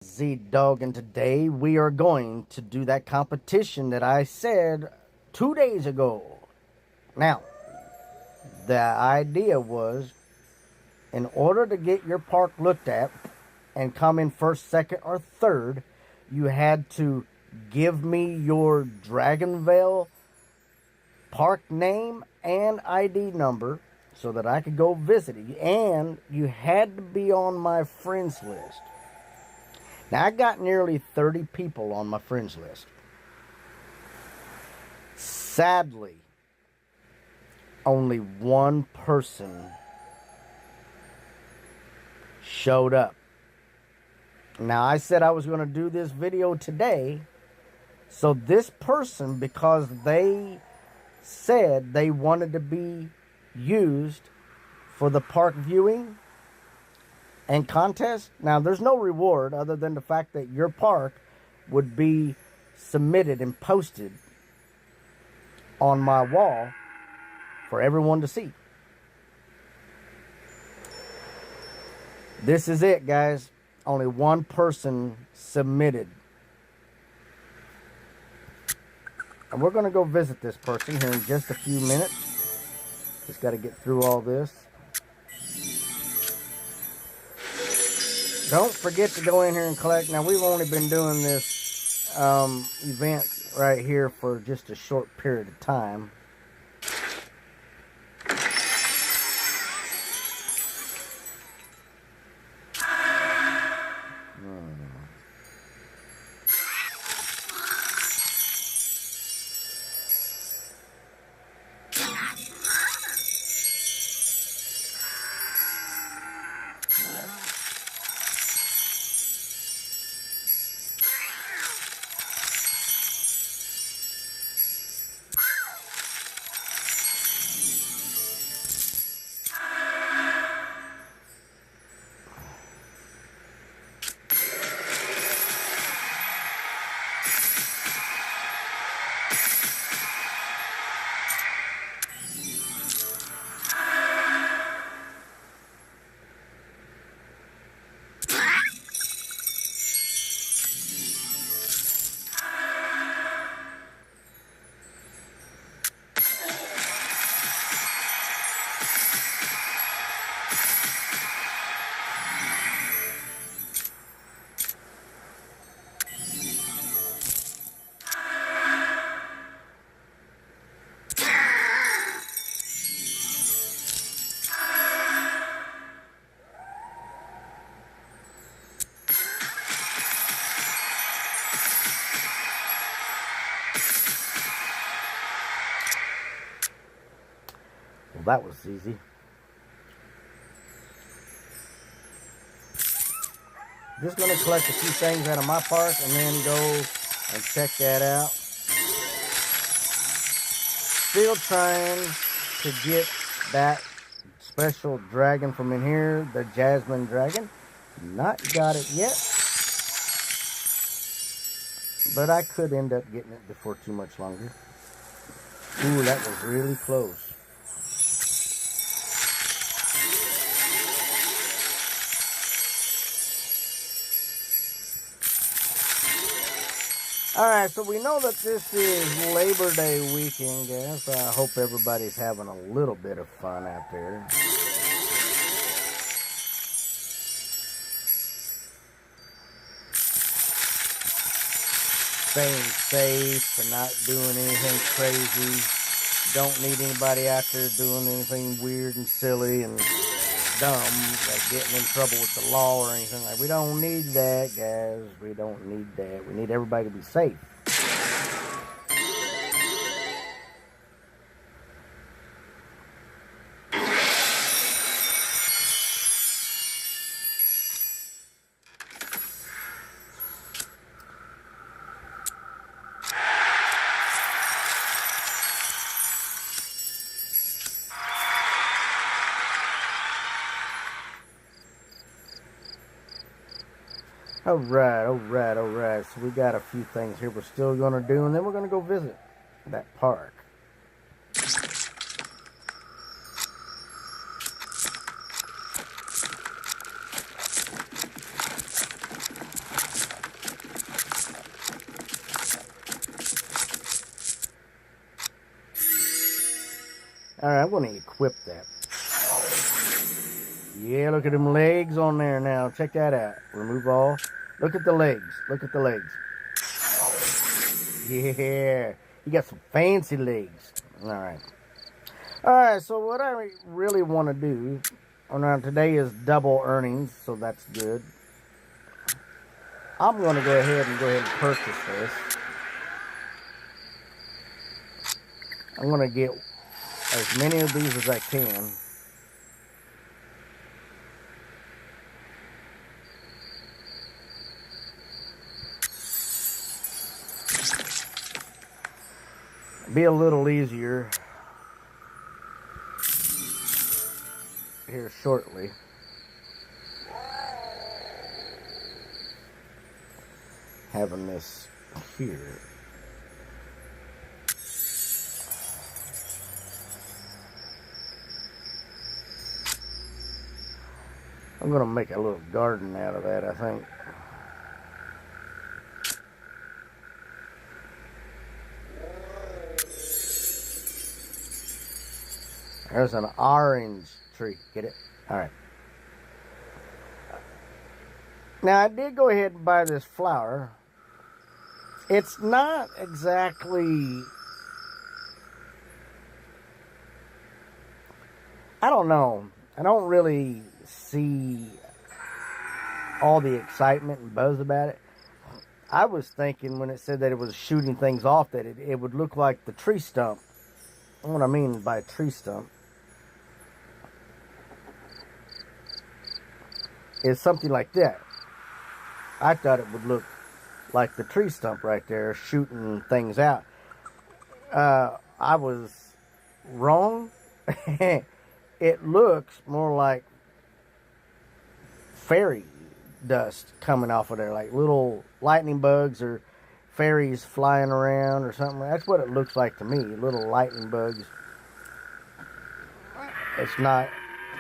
Z-Dog, and today we are going to do that competition that I said 2 days ago. Now, the idea was, in order to get your park looked at and come in first, second, or third, you had to give me your Dragonvale park name and ID number so that I could go visit it. And you had to be on my friends list. Now, I got nearly 30 people on my friends list. Sadly, only one person showed up. Now, I said I was going to do this video today. So this person, because they said they wanted to be used for the park viewing and contest. Now, there's no reward other than the fact that your park would be submitted and posted on my wall for everyone to see. This is it, guys. Only one person submitted. And we're going to go visit this person here in just a few minutes. Just got to get through all this. Don't forget to go in here and collect. Now, we've only been doing this event right here for just a short period of time. Well, that was easy. Just going to collect a few things out of my park and then go and check that out. Still trying to get that special dragon from in here, the Jasmine Dragon. Not got it yet. But I could end up getting it before too much longer. Ooh, that was really close. Alright, so we know that this is Labor Day weekend, guys. I hope everybody's having a little bit of fun out there. Staying safe and not doing anything crazy. Don't need anybody out there doing anything weird and silly and dumb, like getting in trouble with the law or anything. Like, we don't need that, guys. We don't need that. We need everybody to be safe. Alright. So we got a few things here we're still going to do, and then we're going to go visit that park. All right, I'm going to equip that. Yeah, look at them legs on there now. Check that out. Remove all. Look at the legs. Look at the legs. Yeah, you got some fancy legs. All right. All right, so what I really want to do, now today is double earnings, so that's good. I'm going to go ahead and purchase this. I'm going to get as many of these as I can. Be a little easier here shortly. Having this here. I'm going to make a little garden out of that, I think. There's an orange tree. Get it? All right. Now, I did go ahead and buy this flower. It's not exactly... I don't know. I don't really see all the excitement and buzz about it. I was thinking when it said that it was shooting things off that it would look like the tree stump. What I mean by tree stump is something like that. I thought it would look like the tree stump right there shooting things out. I was wrong. It looks more like fairy dust coming off of there, like little lightning bugs or fairies flying around or something. That's what it looks like to me, little lightning bugs. It's not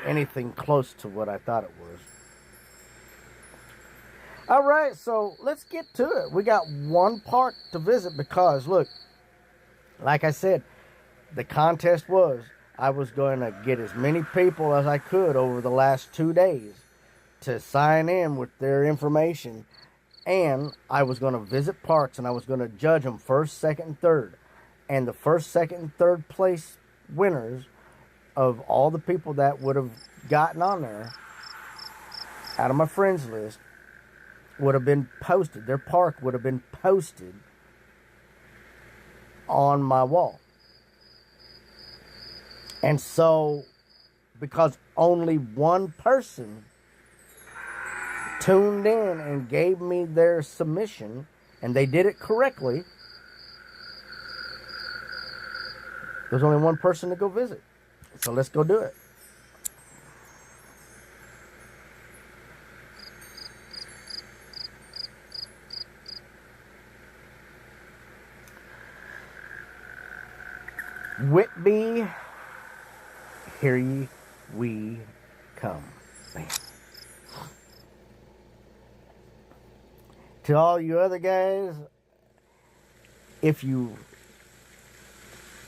anything close to what I thought it was. All right, so let's get to it. We got one park to visit because, look, like I said, the contest was I was going to get as many people as I could over the last 2 days to sign in with their information. And I was going to visit parks and I was going to judge them first, second, and third. And the first, second, and third place winners of all the people that would have gotten on there out of my friends list would have been posted. Their park would have been posted on my wall. And so, because only one person tuned in and gave me their submission, and they did it correctly, there's only one person to go visit. So let's go do it. Whitby, here we come. Bam. To all you other guys, if you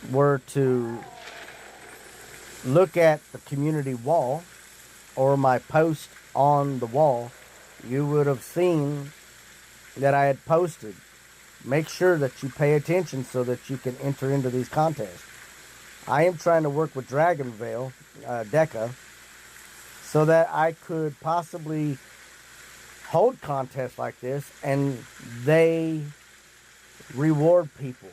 were to look at the community wall or my post on the wall, you would have seen that I had posted. Make sure that you pay attention so that you can enter into these contests. I am trying to work with Dragonvale, DECA, so that I could possibly hold contests like this and they reward people.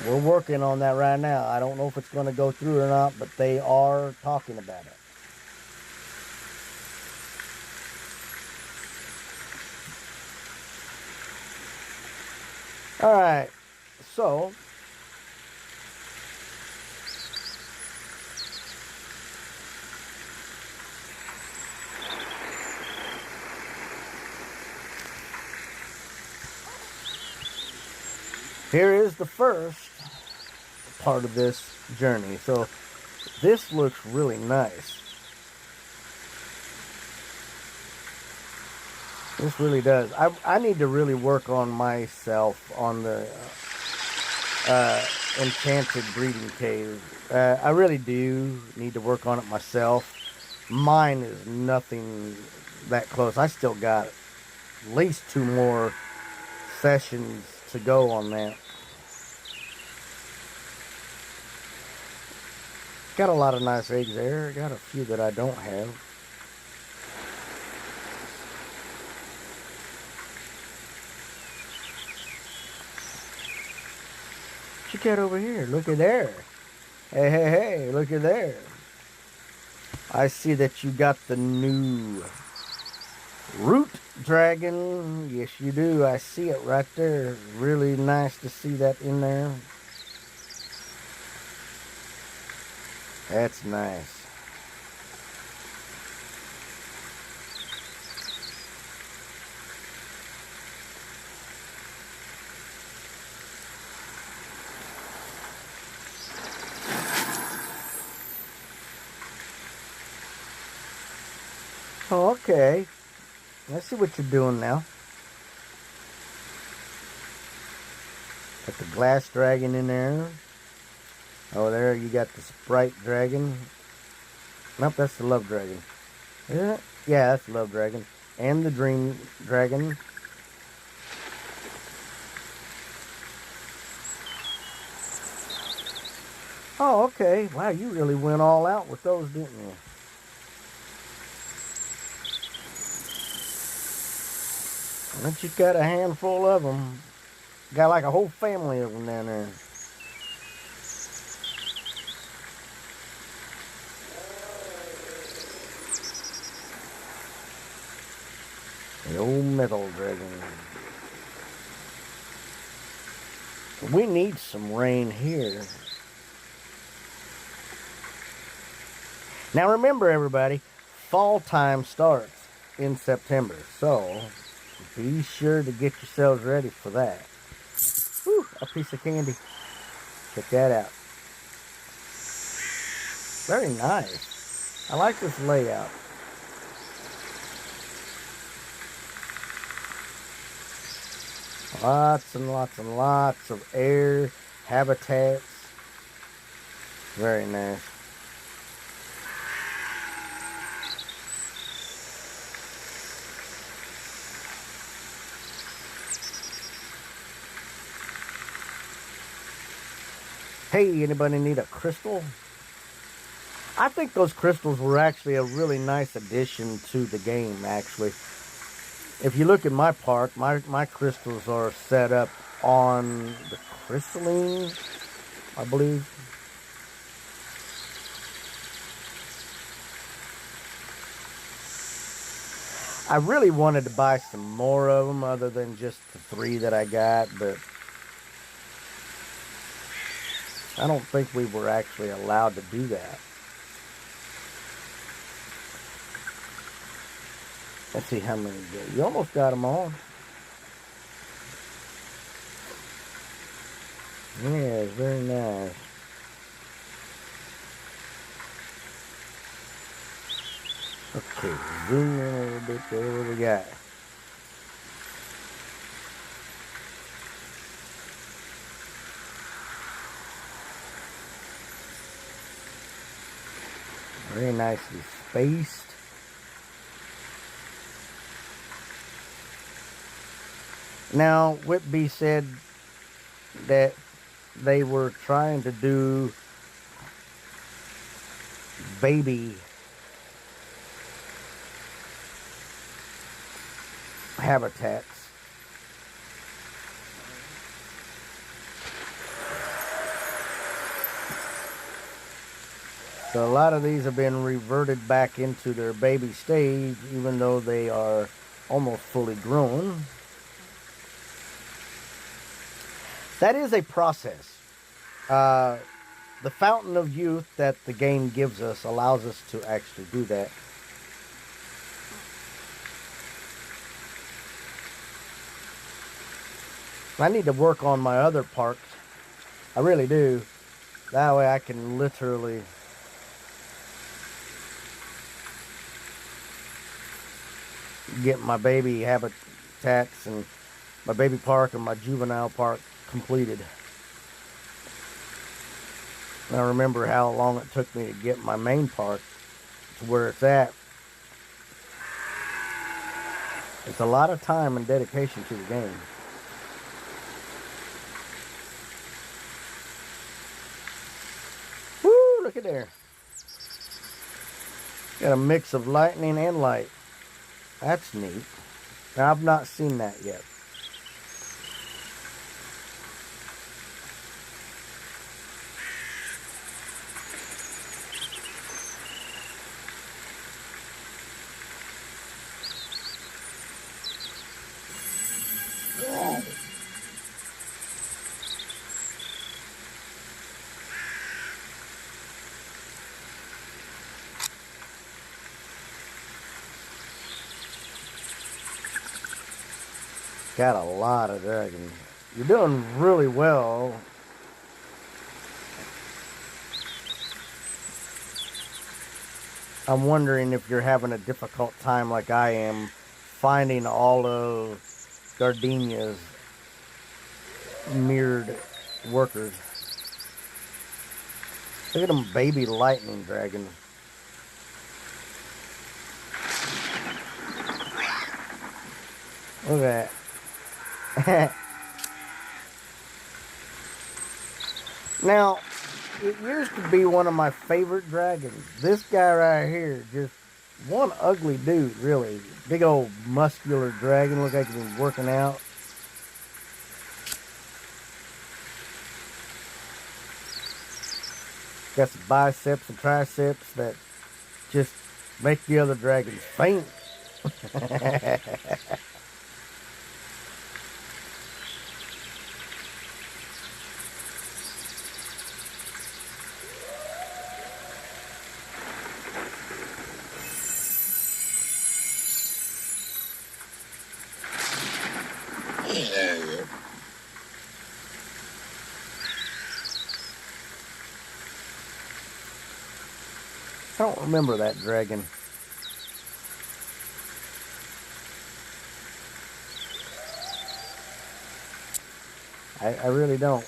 We're working on that right now. I don't know if it's going to go through or not, but they are talking about it. All right, so here is the first part of this journey. So this looks really nice. This really does. I need to really work on myself on the enchanted breeding cave. I really do need to work on it myself. Mine is nothing that close. I still got at least 2 more sessions to go on that. Got a lot of nice eggs there. Got a few that I don't have. Check out over here. Look at there. Hey, hey, hey. Look at there. I see that you got the new root dragon. Yes, you do. I see it right there. Really nice to see that in there. That's nice. Oh, okay. I see what you're doing now. Got the glass dragon in there. Oh, there you got the sprite dragon. Nope, that's the love dragon. Is it? Yeah, that's the love dragon. And the dream dragon. Oh, okay. Wow, you really went all out with those, didn't you? But you got a handful of them. Got like a whole family of them down there. The old metal dragon. We need some rain here. Now remember, everybody, fall time starts in September. So be sure to get yourselves ready for that. Whew, a piece of candy. Check that out. Very nice. I like this layout. Lots and lots and lots of air habitats. Very nice. Hey, anybody need a crystal? I think those crystals were actually a really nice addition to the game, actually. If you look at my park, my crystals are set up on the crystalline, I believe. I really wanted to buy some more of them other than just the 3 that I got, but I don't think we were actually allowed to do that. Let's see how many you got. You almost got them all. Yeah, very nice. Okay, zoom in a little bit there. What we got? Very nicely spaced. Now, Whitby said that they were trying to do baby habitats. So a lot of these have been reverted back into their baby stage, even though they are almost fully grown. That is a process. The fountain of youth that the game gives us allows us to actually do that. I need to work on my other parks. I really do. That way I can literally get my baby habitats and my baby park and my juvenile park completed. I remember how long it took me to get my main park to where it's at. It's a lot of time and dedication to the game. Woo, look at there. Got a mix of lightning and light. That's neat. Now, I've not seen that yet. Got a lot of dragons. You're doing really well. I'm wondering if you're having a difficult time like I am finding all of Gardenia's mirrored workers. Look at them baby lightning dragons. Look at that. Now, it used to be one of my favorite dragons. This guy right here, just one ugly dude, really. Big old muscular dragon, looks like he's been working out. Got some biceps and triceps that just make the other dragons faint. I don't remember that dragon. I really don't.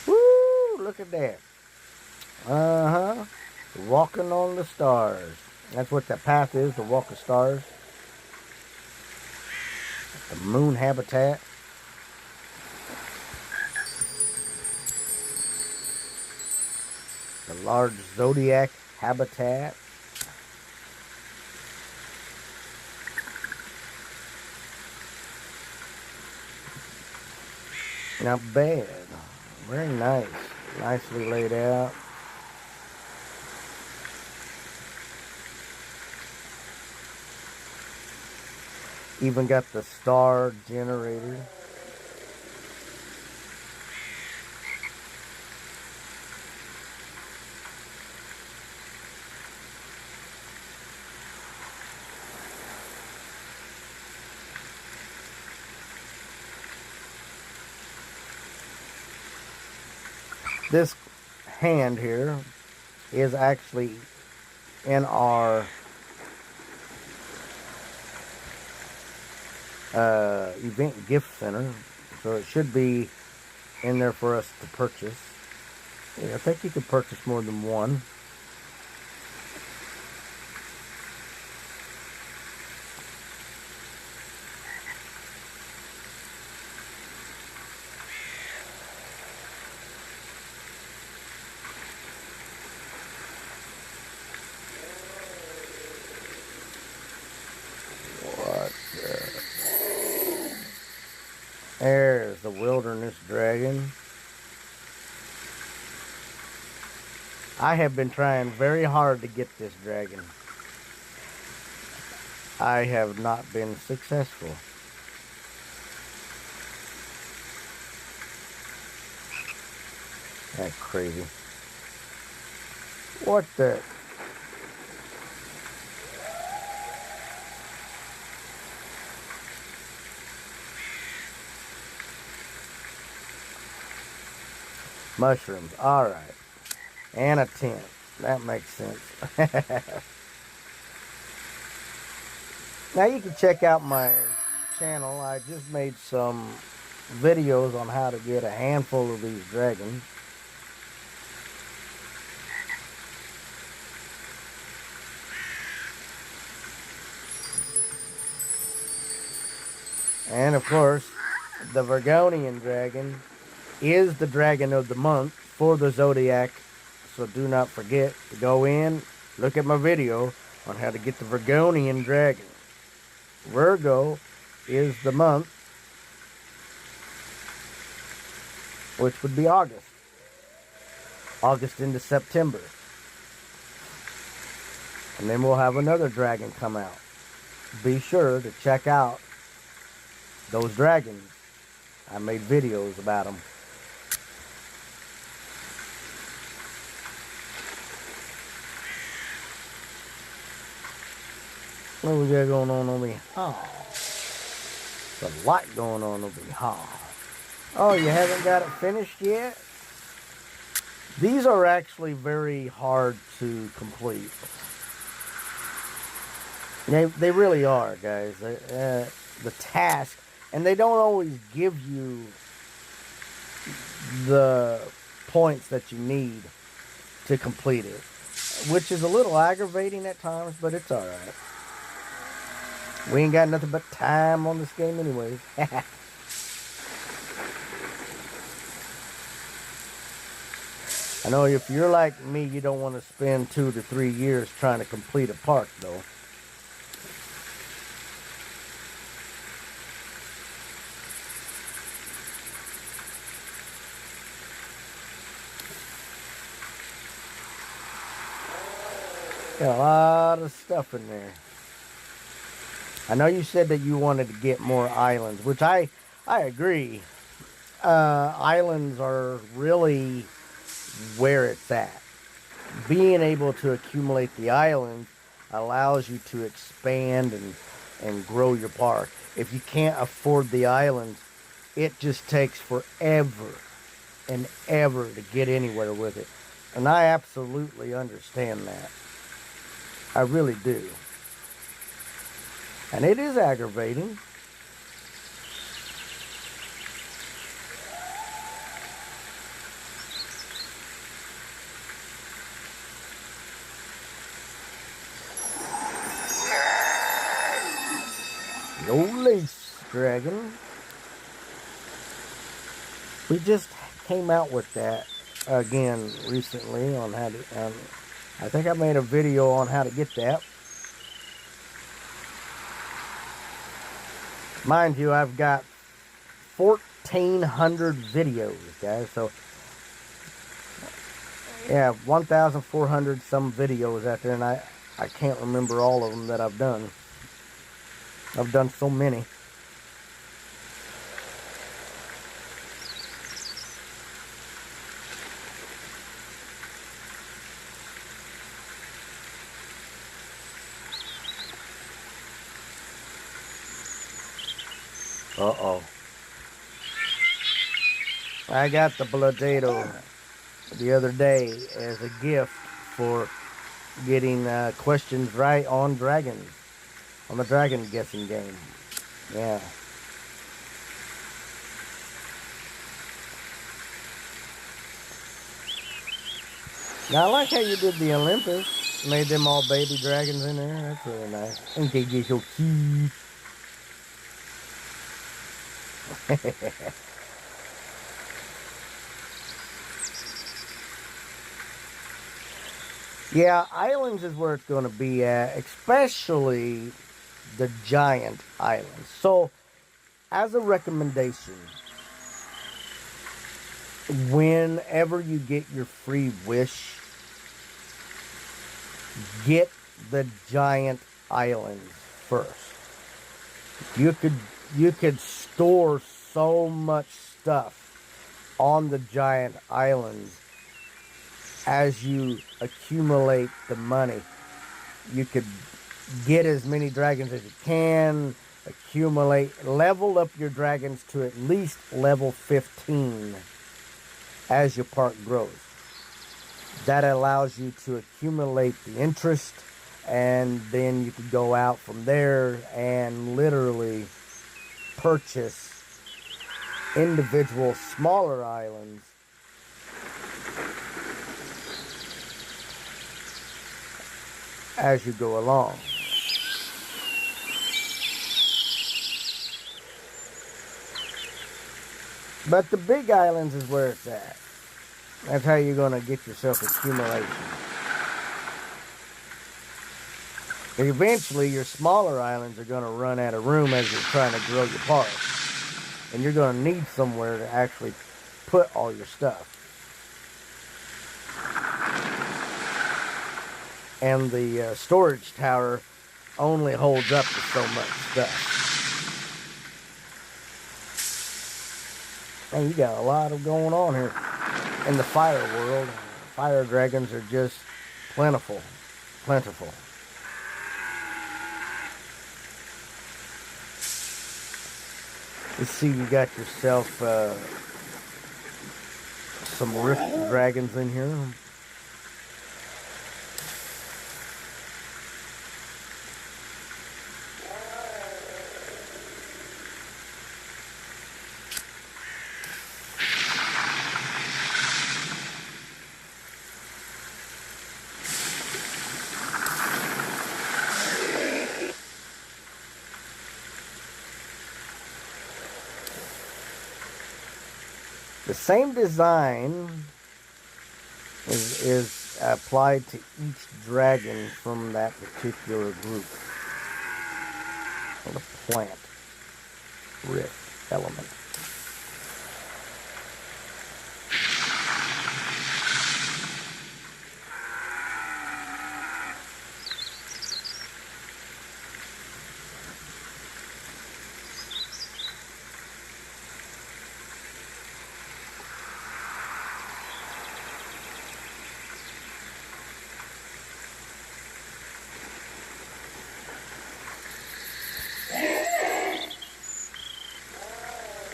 Woo! Look at that. Uh-huh. Walking on the stars. That's what that path is, the Walk of Stars. The moon habitat. The large zodiac habitat. Not bad. Very nice. Nicely laid out. Even got the star generator. This hand here is actually in our event gift center, so it should be in there for us to purchase. Yeah, I think you could purchase more than one. There's the wilderness dragon. I have been trying very hard to get this dragon. I have not been successful. That's crazy. What the? Mushrooms. All right. And a tent. That makes sense. Now you can check out my channel. I just made some videos on how to get a handful of these dragons. And of course, the Vergonian dragon is the dragon of the month for the Zodiac. So do not forget to go in, look at my video on how to get the Vergonian dragon. Virgo is the month, which would be August. August into September. And then we'll have another dragon come out. Be sure to check out those dragons. I made videos about them. What we got going on over here? Oh, there's a lot going on over here. Oh, you haven't got it finished yet? These are actually very hard to complete. They really are, guys. The task, and they don't always give you the points that you need to complete it, which is a little aggravating at times, but it's all right. We ain't got nothing but time on this game anyways. I know if you're like me, you don't want to spend 2 to 3 years trying to complete a park, though. Got a lot of stuff in there. I know you said that you wanted to get more islands, which I agree. Islands are really where it's at. Being able to accumulate the islands allows you to expand and grow your park. If you can't afford the islands, it just takes forever and ever to get anywhere with it. And I absolutely understand that. I really do. And it is aggravating. The old lace dragon. We just came out with that again recently on how to, I think I made a video on how to get that. Mind you, I've got 1,400 videos, guys. So, yeah, 1,400 some videos out there, and I can't remember all of them that I've done. I've done so many. Uh-oh. I got the Bloodado the other day as a gift for getting questions right on dragons. On the dragon guessing game. Yeah. Now I like how you did the Olympus. Made them all baby dragons in there. That's really nice. And they get so cute. Yeah, islands is where it's going to be at, especially the giant islands. So, as a recommendation, whenever you get your free wish, get the giant islands first. You could store so much stuff on the giant islands as you accumulate the money. You could get as many dragons as you can, accumulate, level up your dragons to at least level 15 as your park grows. That allows you to accumulate the interest, and then you can go out from there and literally purchase individual smaller islands as you go along. But the big islands is where it's at. That's how you're going to get yourself accumulation. Eventually, your smaller islands are going to run out of room as you're trying to grow your park. And you're going to need somewhere to actually put all your stuff. And the storage tower only holds up to so much stuff. Man, you got a lot of going on here in the fire world. Fire dragons are just plentiful. You see, you got yourself some rift dragons in here. The same design is applied to each dragon from that particular group. The plant rift element.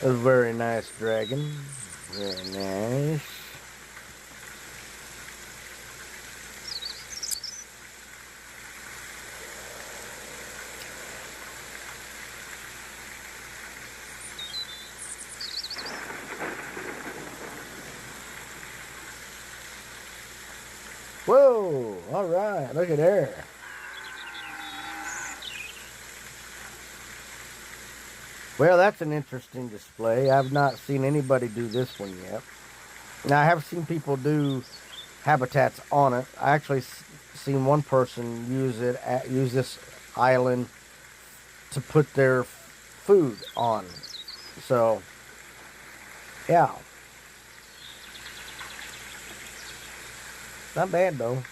A very nice dragon. Very nice. Whoa! All right, look at there. Well, that's an interesting display. I've not seen anybody do this one yet. Now, I have seen people do habitats on it. I actually seen one person use this island to put their food on. So, yeah. Not bad, though.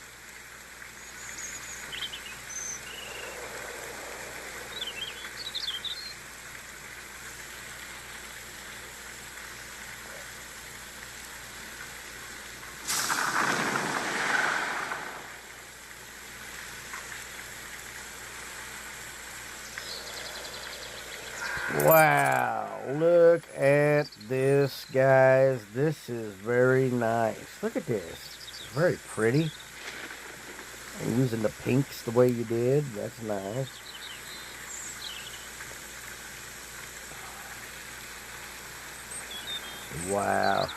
Wow, look at this, guys. This is very nice. Look at this. It's very pretty. And using the pinks the way you did. That's nice. Wow.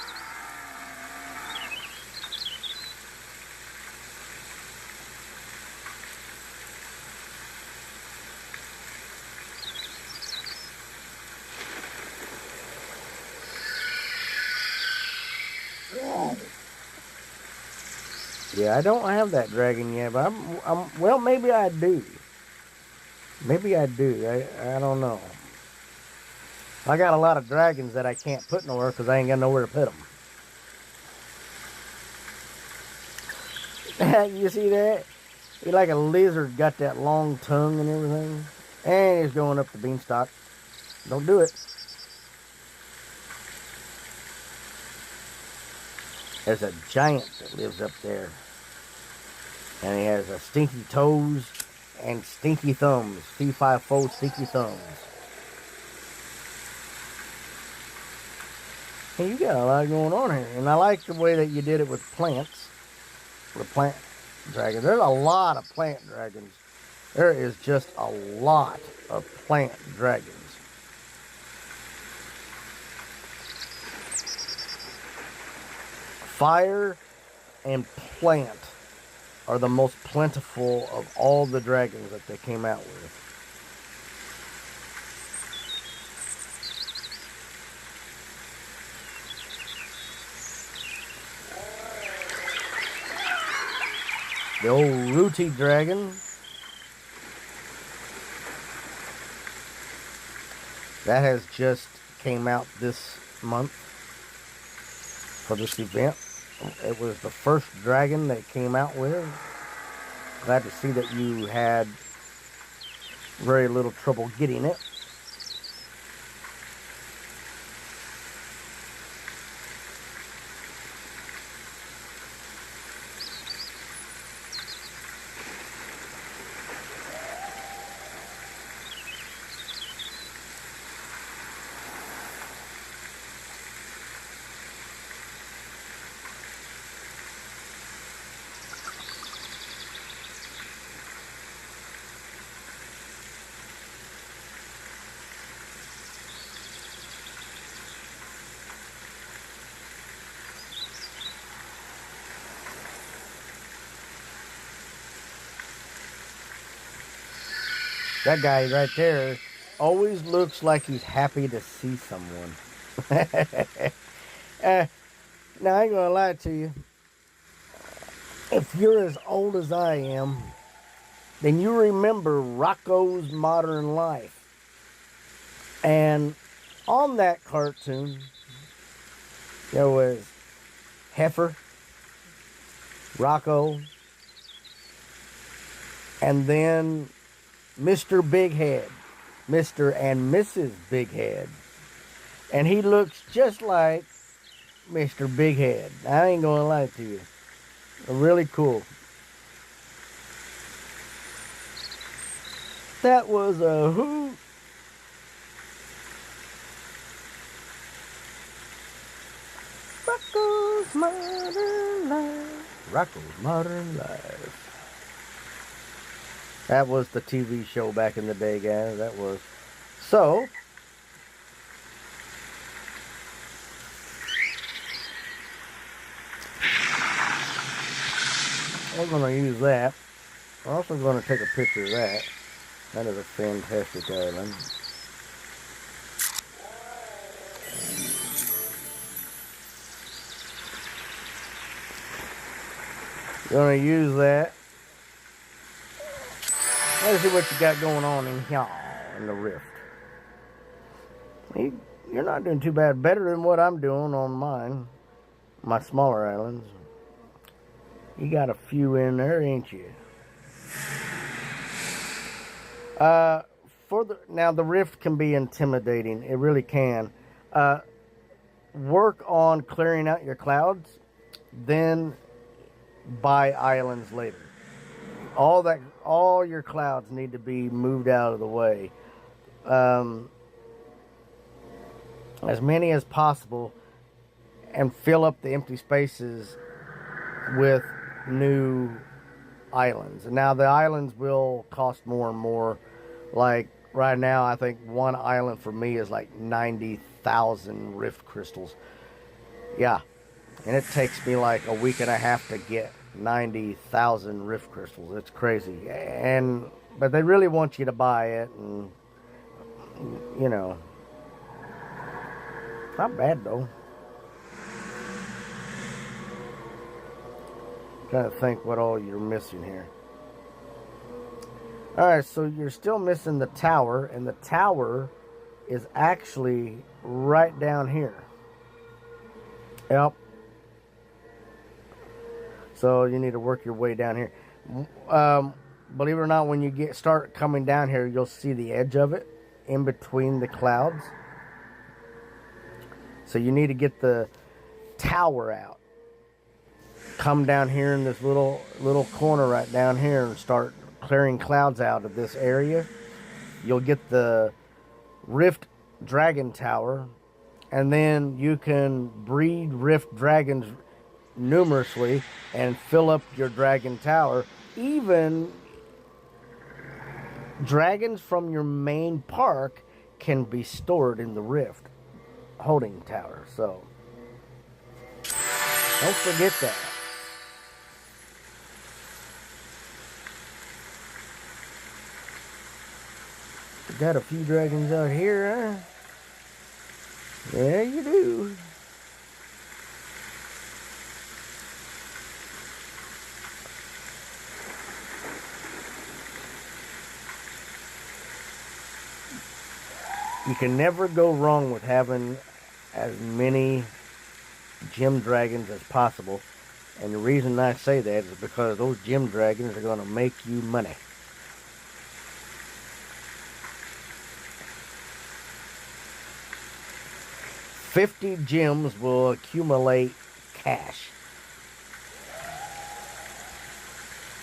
Yeah, I don't have that dragon yet, but well, maybe I do. Maybe I do. I don't know. I got a lot of dragons that I can't put nowhere because I ain't got nowhere to put them. You see that? He's like a lizard, got that long tongue and everything. And he's going up the beanstalk. Don't do it. There's a giant that lives up there. And he has a stinky toes and stinky thumbs. C5-4 stinky thumbs. Hey, you got a lot going on here. And I like the way that you did it with plants. The plant dragon. There's a lot of plant dragons. There is just a lot of plant dragons. Fire and plant are the most plentiful of all the dragons that they came out with. The old Rooty dragon. That has just came out this month for this event. It was the first dragon they came out with. Glad to see that you had very little trouble getting it. That guy right there always looks like he's happy to see someone. Now, I ain't gonna lie to you. If you're as old as I am, then you remember Rocko's Modern Life. And on that cartoon, there was Heifer, Rocko, and then Mr. Big Head, Mr. and Mrs. Big Head. And he looks just like Mr. Big Head. I ain't gonna lie to you. Really cool. That was a hoot. Rocko's Modern Life. Rocko's Modern Life. That was the TV show back in the day, guys. That was. So, we're going to use that. We're also going to take a picture of that. That is a fantastic island. Going to use that. Let's see what you got going on in here in the rift. You're not doing too bad. Better than what I'm doing on mine. My smaller islands. You got a few in there, ain't you? Now the rift can be intimidating. It really can. Work on clearing out your clouds, then buy islands later. All your clouds need to be moved out of the way. As many as possible, and fill up the empty spaces with new islands. And now the islands will cost more and more. Like right now, I think one island for me is like 90,000 rift crystals. Yeah, and it takes me like a week and a half to get 90,000 rift crystals. It's crazy. But they really want you to buy it, and you know, not bad though. Trying to think what all you're missing here. Alright, so you're still missing the tower, and the tower is actually right down here. Yep. So you need to work your way down here. Believe it or not, when you start coming down here, you'll see the edge of it in between the clouds. So you need to get the tower out. Come down here in this little corner right down here and start clearing clouds out of this area. You'll get the Rift Dragon Tower, and then you can breed Rift Dragons numerously and fill up your dragon tower. Even dragons from your main park can be stored in the Rift holding tower. So don't forget that. You got a few dragons out here, huh? Yeah, you do. You can never go wrong with having as many gem dragons as possible. And the reason I say that is because those gem dragons are going to make you money. $50 gems will accumulate cash.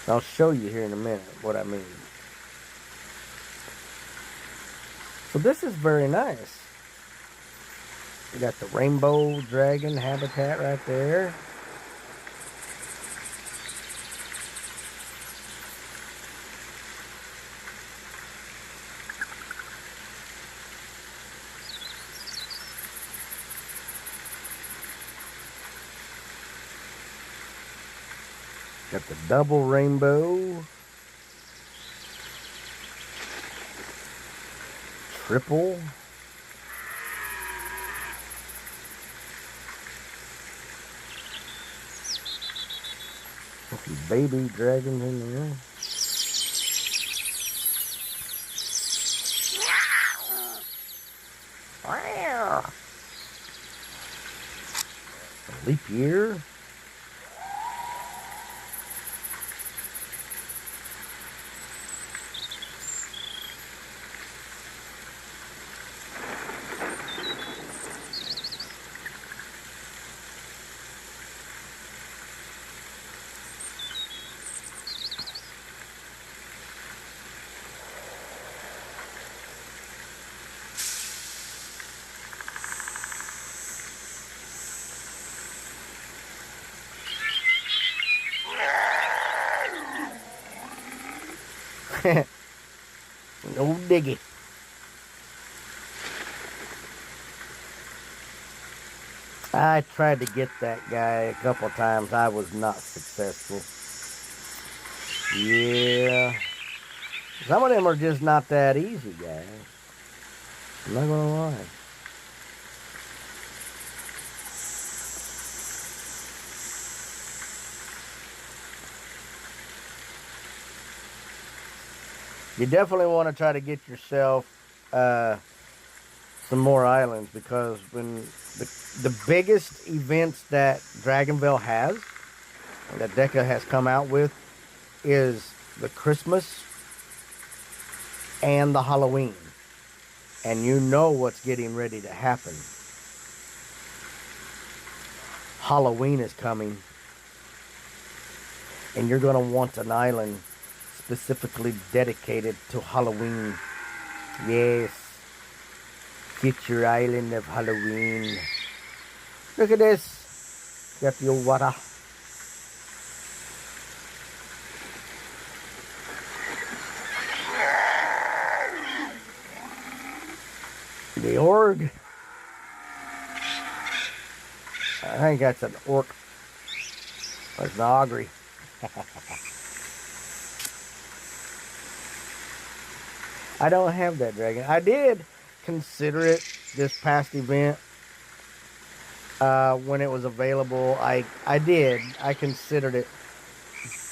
I'll show you here in a minute what I mean. So this is very nice. You got the rainbow dragon habitat right there. Got the double rainbow. Triple. A few baby dragons in there. Wow. A leap year. No diggy. I tried to get that guy a couple times. I was not successful. Yeah. Some of them are just not that easy, guys. I'm not gonna lie. You definitely want to try to get yourself some more islands, because when the biggest events that Dragonville has, that Deca has come out with, is the Christmas and the Halloween. And you know what's getting ready to happen. Halloween is coming. And you're going to want an island specifically dedicated to Halloween. Yes. Get your island of Halloween. Look at this. Got the old water. The org. I think that's an orc. That's an augury. I don't have that dragon. I did consider it this past event when it was available. I considered it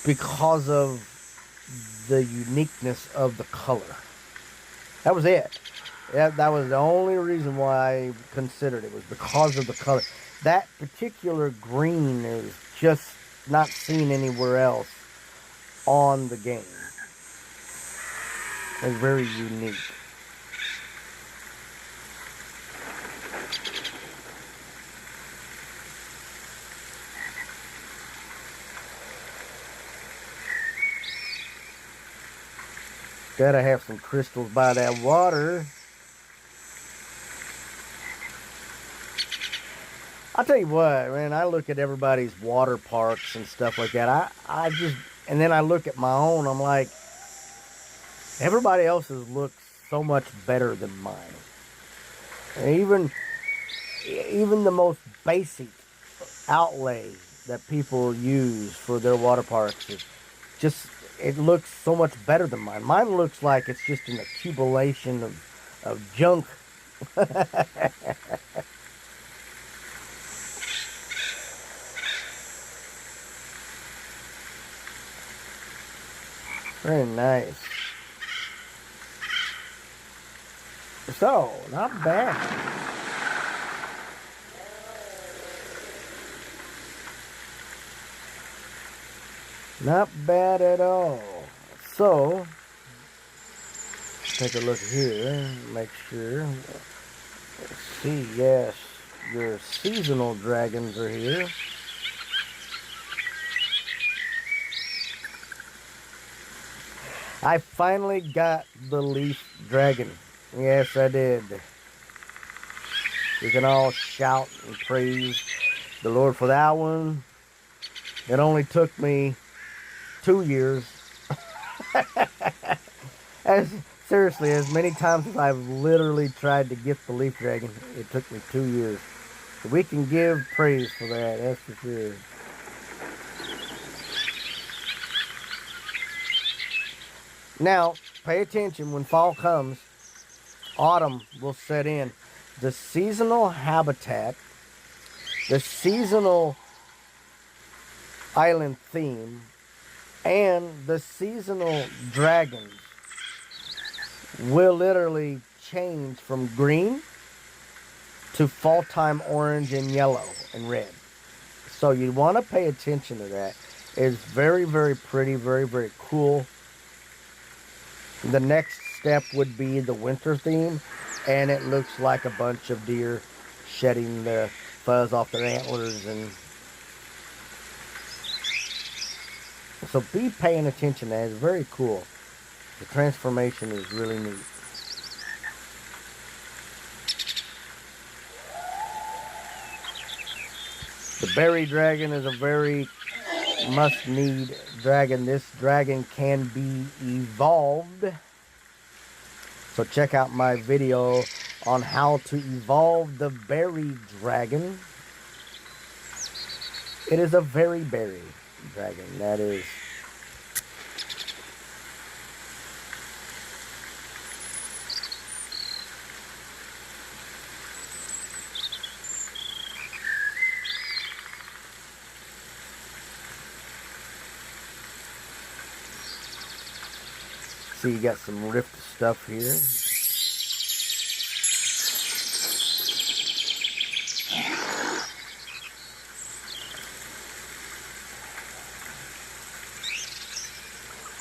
because of the uniqueness of the color. That was it. That was the only reason why I considered it, was because of the color. That particular green is just not seen anywhere else on the game. It's very unique. Gotta have some crystals by that water. I'll tell you what, man, I look at everybody's water parks and stuff like that. I just, and then I look at my own, I'm like, everybody else's looks so much better than mine. And even the most basic outlay that people use for their water parks is just, it looks so much better than mine. Mine looks like it's just an accumulation of junk. Very nice. So, not bad. Not bad at all. So, take a look here. Make sure. Let's see, yes. Your seasonal dragons are here. I finally got the leaf dragon. Yes, I did. We can all shout and praise the Lord for that one. It only took me 2 years. Seriously, as many times as I've literally tried to get the leaf dragon, it took me 2 years. So we can give praise for that, that's for sure. Now, pay attention, when fall comes, autumn will set in. The seasonal habitat, the seasonal island theme, and the seasonal dragons will literally change from green to fall time orange and yellow and red. So you want to pay attention to that. It's very, very pretty, very, very cool. The next step would be the winter theme, and it looks like a bunch of deer shedding the fuzz off their antlers. And so be paying attention to that. It's very cool. The transformation is really neat. The berry dragon is a very must-need dragon. This dragon can be evolved. So check out my video on how to evolve the berry dragon. It is a very berry dragon, that is. See, you got some rift stuff here.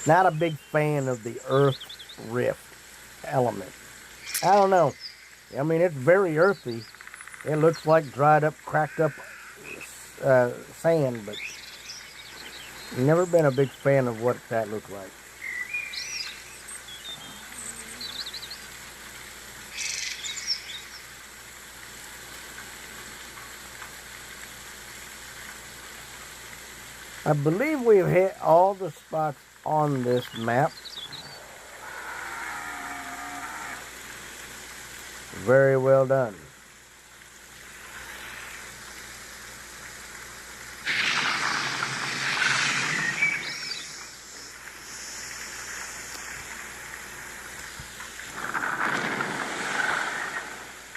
Not a big fan of the earth rift element. I don't know. I mean, it's very earthy. It looks like dried up, cracked up sand, but never been a big fan of what that looked like. I believe we've hit all the spots on this map. Very well done.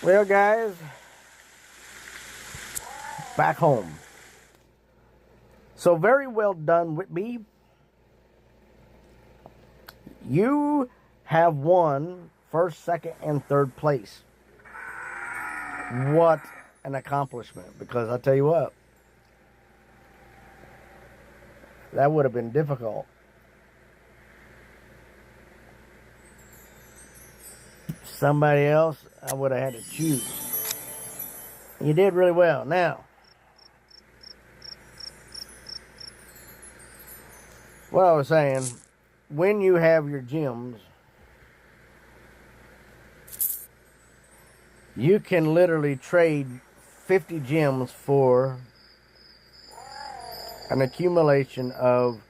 Well, guys, back home. So very well done, Whitby. You have won first, second, and third place. What an accomplishment. Because I tell you what, that would have been difficult. Somebody else, I would have had to choose. You did really well. Now, what I was saying, when you have your gems, you can literally trade 50 gems for an accumulation of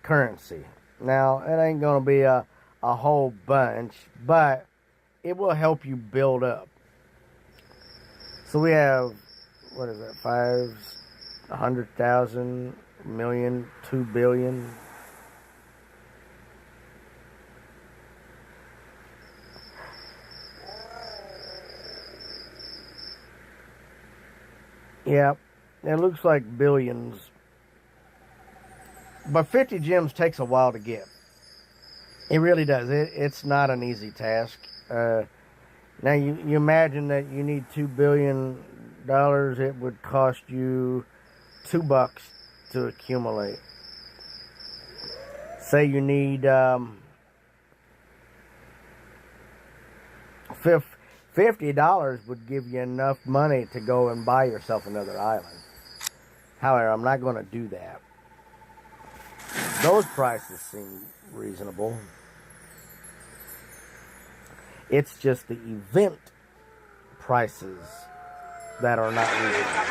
currency. Now, it ain't going to be a whole bunch, but it will help you build up. So we have, what is that, 500,000, million, 2 billion. Yeah, it looks like billions. But 50 gems takes a while to get. It really does. It's not an easy task. Now, you imagine that you need $2 billion. It would cost you $2 to accumulate. Say you need $50 would give you enough money to go and buy yourself another island. However, I'm not going to do that. Those prices seem reasonable. It's just the event prices that are not reasonable.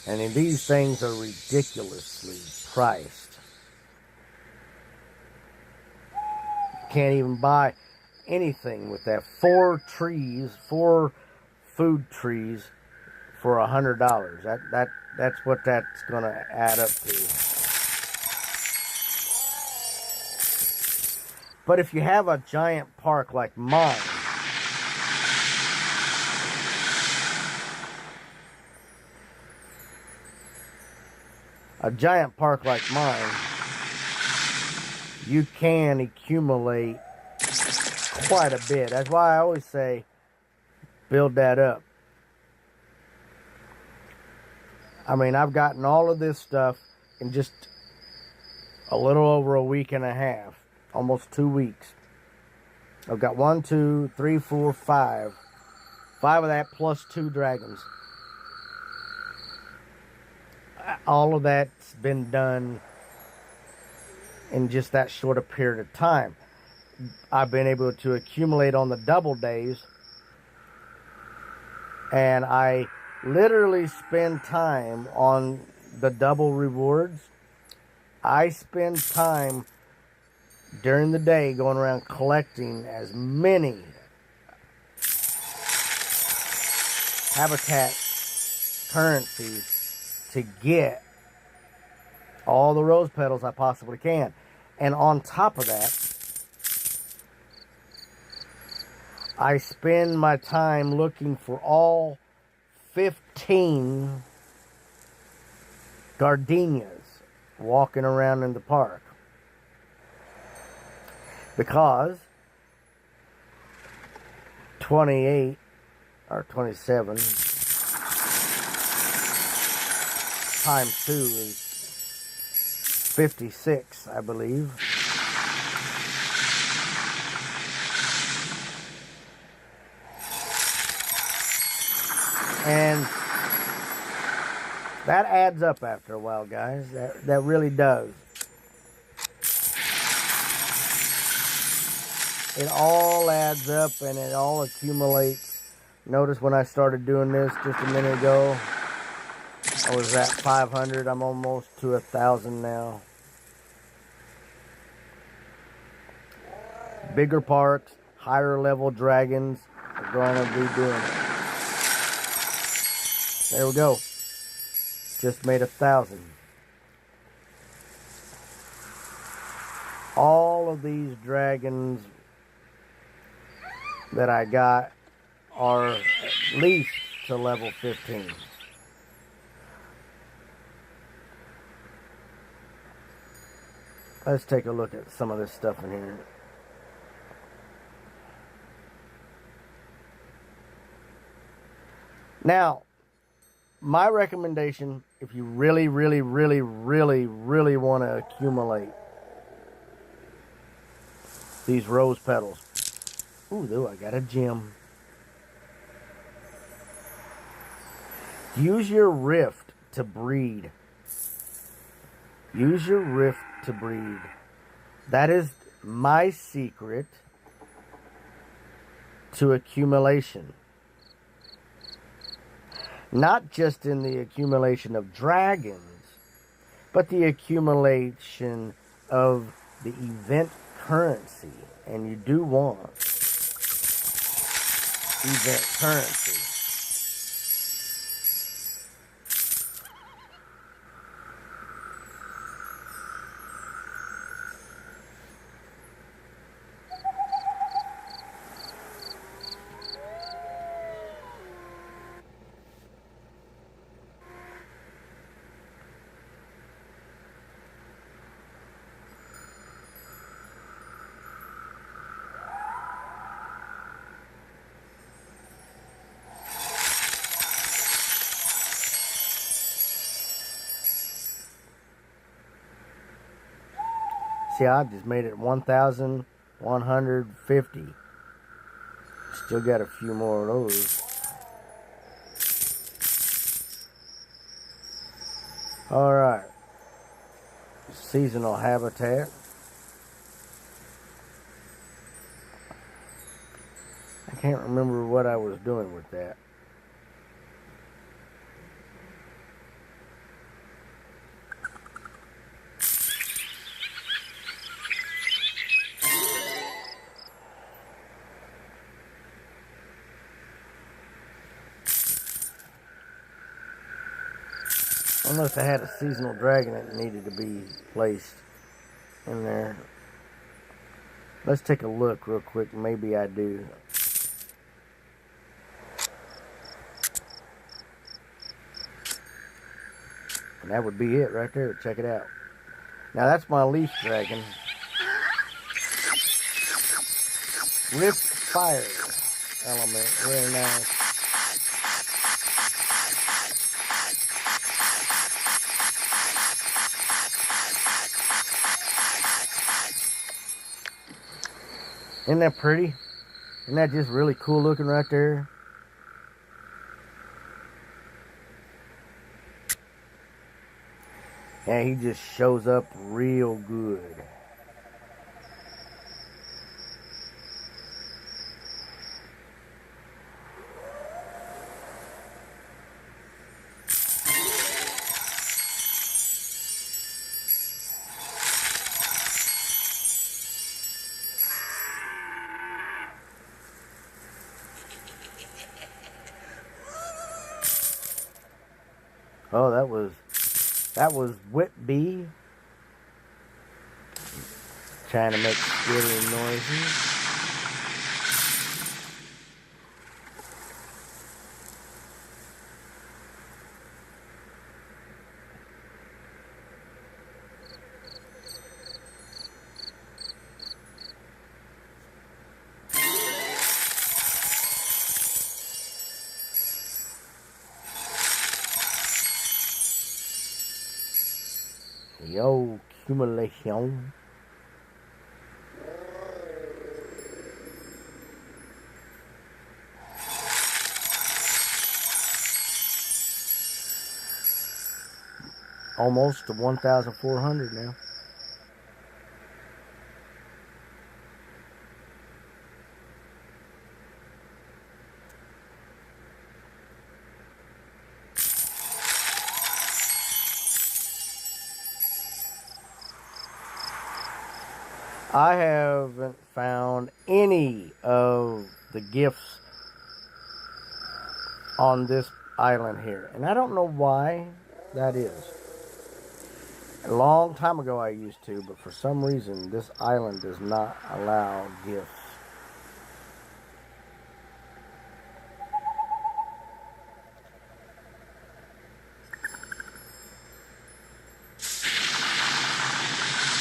And these things are ridiculously priced. Can't even buy anything with that. 4 food trees for $100. That's what that's going to add up to. But if you have a giant park like mine, you can accumulate quite a bit. That's why I always say, build that up. I mean, I've gotten all of this stuff in just a little over a week and a half. Almost 2 weeks. I've got 1, 2, 3, 4, 5. 5 of that plus 2 dragons. All of that's been done in just that short a period of time. I've been able to accumulate on the double days. And I literally spend time on the double rewards. I spend time during the day going around collecting as many habitat currencies to get all the rose petals I possibly can. And on top of that, I spend my time looking for all 15 gardenias walking around in the park. Because 28 or 27 times 2 is 56, I believe. And that adds up after a while, guys. That really does. It all adds up and it all accumulates. Notice when I started doing this just a minute ago, I was at 500. I'm almost to 1,000 now. Bigger parks, higher level dragons are going to be doing it. There we go. Just made 1,000. All of these dragons that I got are at least to level 15. Let's take a look at some of this stuff in here. Now, my recommendation, if you really want to accumulate these rose petals. Ooh, I got a gem. Use your rift to breed. Use your rift to breed. That is my secret to accumulation. Not just in the accumulation of dragons, but the accumulation of the event currency. And you do want event currency. See, I just made it 1,150. Still got a few more of those. Alright. Seasonal habitat. I can't remember what I was doing with that. Unless I had a seasonal dragon that needed to be placed in there. Let's take a look real quick. Maybe I do. And that would be it right there. Check it out. Now that's my leaf dragon. Rift fire element. Very nice. Isn't that pretty? Isn't that just really cool looking right there? And he just shows up real good. Oh, that was Whitby trying to make scary noises. Yo, accumulation. Almost to 1,400 now. I haven't found any of the gifts on this island here. And I don't know why that is. A long time ago I used to, but for some reason this island does not allow gifts.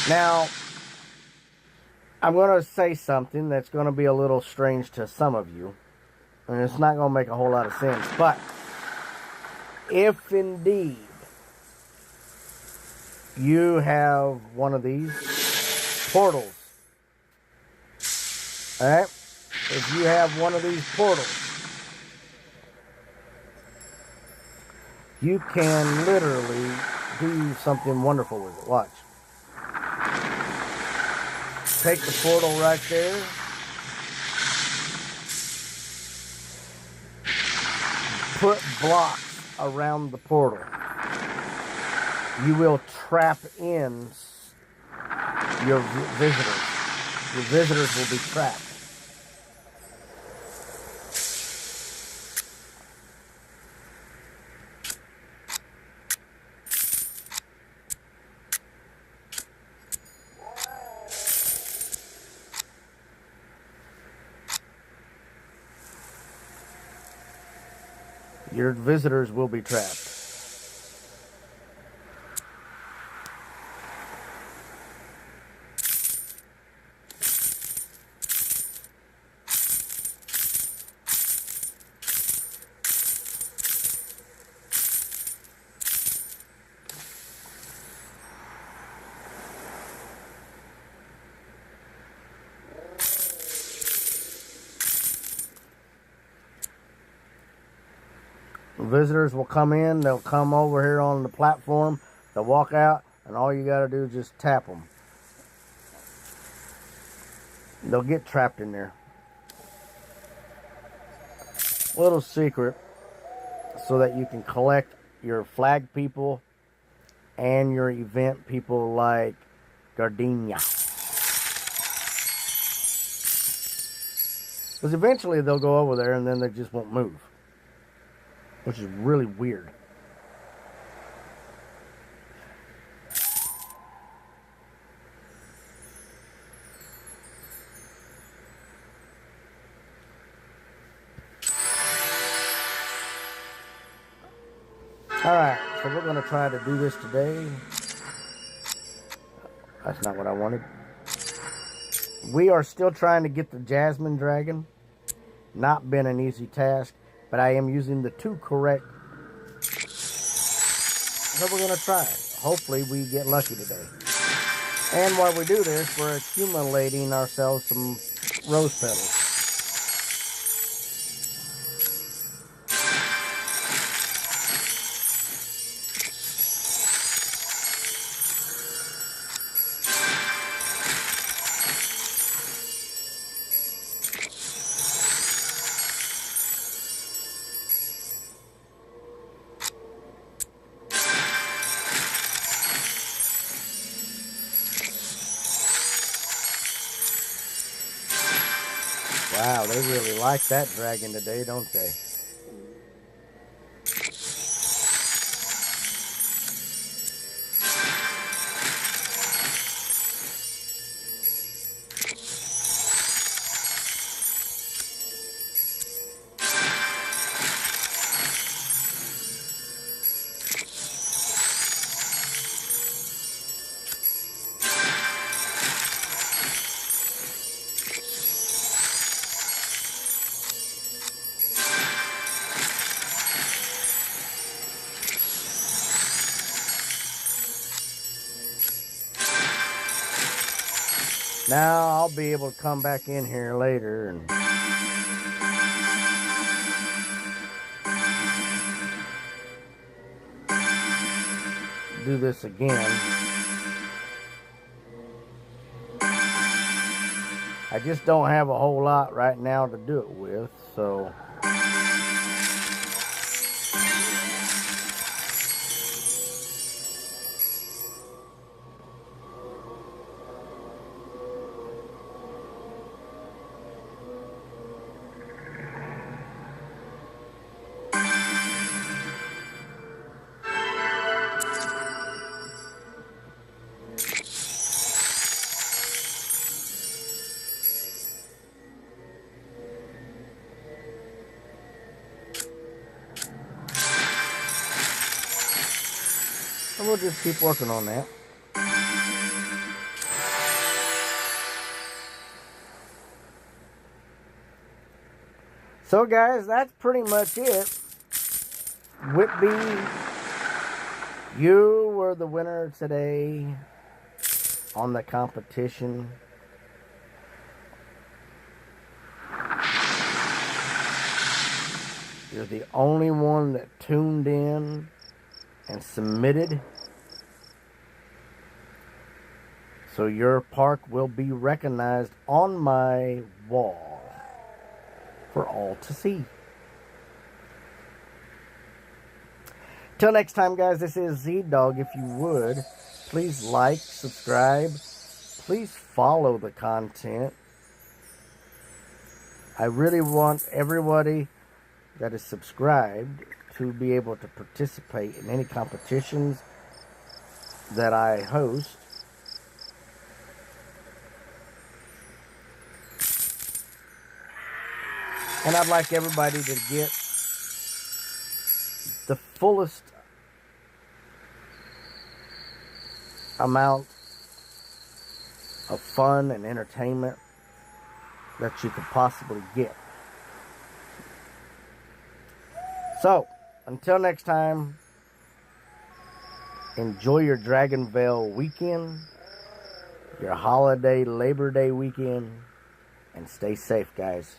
Now, I'm going to say something that's going to be a little strange to some of you. And it's not going to make a whole lot of sense. But if indeed you have one of these portals, alright? If you have one of these portals, you can literally do something wonderful with it. Watch. Take the portal right there. Put blocks around the portal, you will trap in your visitors. Your visitors will be trapped. Your visitors will be trapped. Visitors will come in, they'll come over here on the platform, they'll walk out, and all you got to do is just tap them. They'll get trapped in there. Little secret, so that you can collect your flag people and your event people like Gardenia. Because eventually they'll go over there and then they just won't move, which is really weird. Alright, so we're going to try to do this today. That's not what I wanted. We are still trying to get the Jasmine Dragon. Not been an easy task, but I am using the 2 correct. So we're going to try it. Hopefully we get lucky today. And while we do this, we're accumulating ourselves some rose petals. Wow, they really like that dragon today, don't they? Now I'll be able to come back in here later and do this again. I just don't have a whole lot right now to do it with, so we'll just keep working on that. So guys, that's pretty much it. Whitby, you were the winner today on the competition. You're the only one that tuned in and submitted. So your park will be recognized on my wall for all to see. Till next time, guys, this is Z-Dog. If you would, please like, subscribe. Please follow the content. I really want everybody that is subscribed to be able to participate in any competitions that I host. And I'd like everybody to get the fullest amount of fun and entertainment that you could possibly get. So, until next time, enjoy your Dragonvale weekend, your holiday Labor Day weekend, and stay safe, guys.